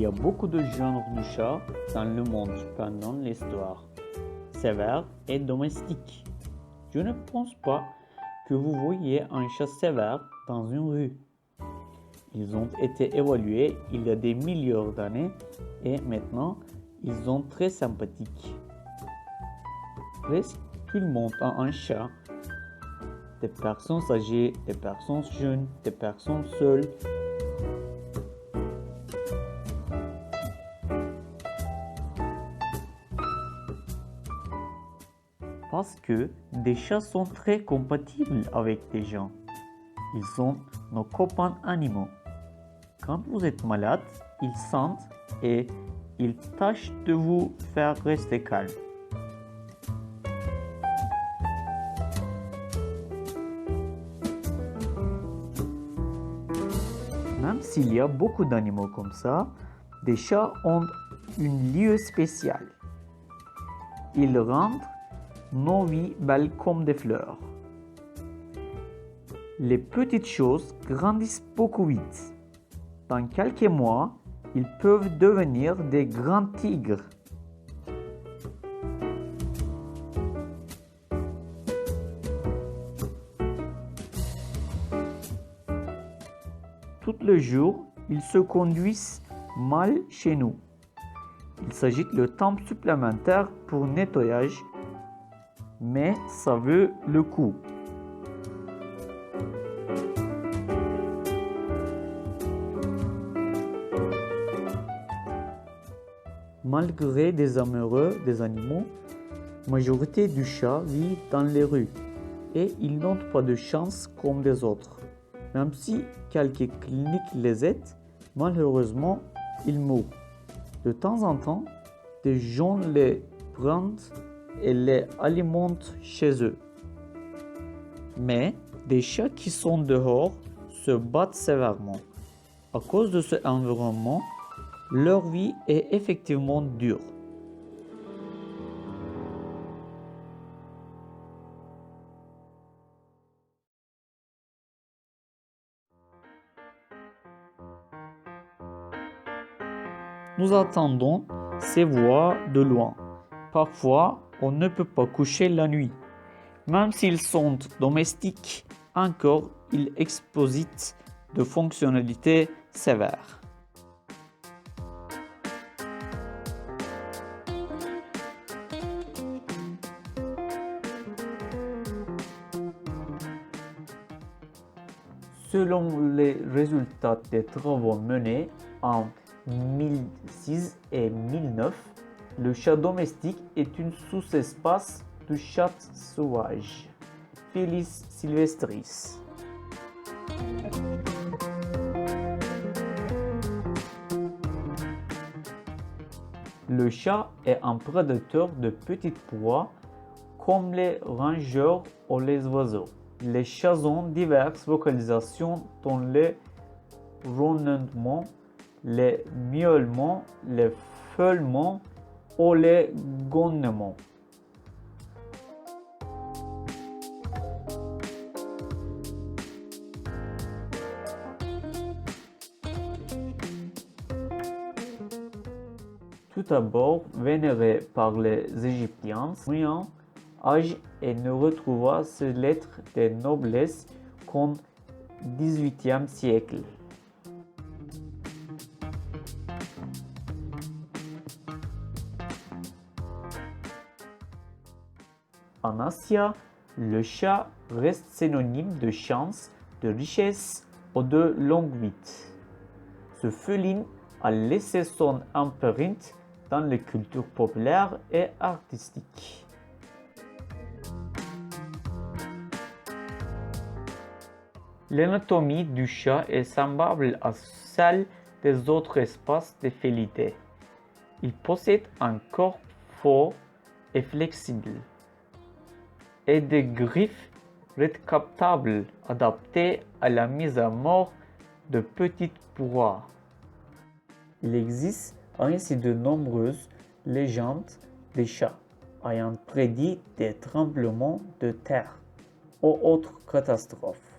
Il y a beaucoup de genres de chats dans le monde pendant l'histoire, sévère et domestique. Je ne pense pas que vous voyez un chat sévère dans une rue. Ils ont été évalués il y a des millions d'années et maintenant ils sont très sympathiques. Presque tout le monde a un chat. Des personnes âgées, des personnes jeunes, des personnes seules. Parce que des chats sont très compatibles avec des gens. Ils sont nos copains animaux. Quand vous êtes malade, ils sentent et ils tâchent de vous faire rester calme. Même s'il y a beaucoup d'animaux comme ça, des chats ont un lieu spécial. Ils rendent nos vies belles comme des fleurs. Les petites choses grandissent beaucoup vite. Dans quelques mois, ils peuvent devenir des grands tigres. Tout le jour, ils se conduisent mal chez nous. Il s'agit de temps supplémentaire pour nettoyage, mais ça vaut le coup. Malgré des amoureux des animaux, la majorité du chat vit dans les rues et ils n'ont pas de chance comme les autres. Même si quelques cliniques les aident, malheureusement, ils mourent. De temps en temps, des gens les prennent et les alimentent chez eux. Mais des chats qui sont dehors se battent sévèrement. À cause de cet environnement, leur vie est effectivement dure. Nous attendons ces voix de loin. Parfois, on ne peut pas coucher la nuit. Même s'ils sont domestiques, encore ils exposent de fonctionnalités sévères. Selon les résultats des travaux menés en 1006 et 1009, le chat domestique est une sous-espèce du chat sauvage, Felis sylvestris. Le chat est un prédateur de petites proies comme les rongeurs ou les oiseaux. Les chats ont diverses vocalisations dont les ronronnements, les miaulements, les feulements ou les grognements. Tout d'abord vénéré par les Égyptiens, moyen âge et ne retrouva ses lettres de noblesse qu'au XVIIIe siècle. En Asie, le chat reste synonyme de chance, de richesse ou de longue vie. Ce félin a laissé son empreinte dans les cultures populaires et artistiques. L'anatomie du chat est semblable à celle des autres espèces de félidés. Il possède un corps fort et flexible et des griffes rétractables adaptées à la mise à mort de petites proies. Il existe ainsi de nombreuses légendes des chats ayant prédit des tremblements de terre ou autres catastrophes.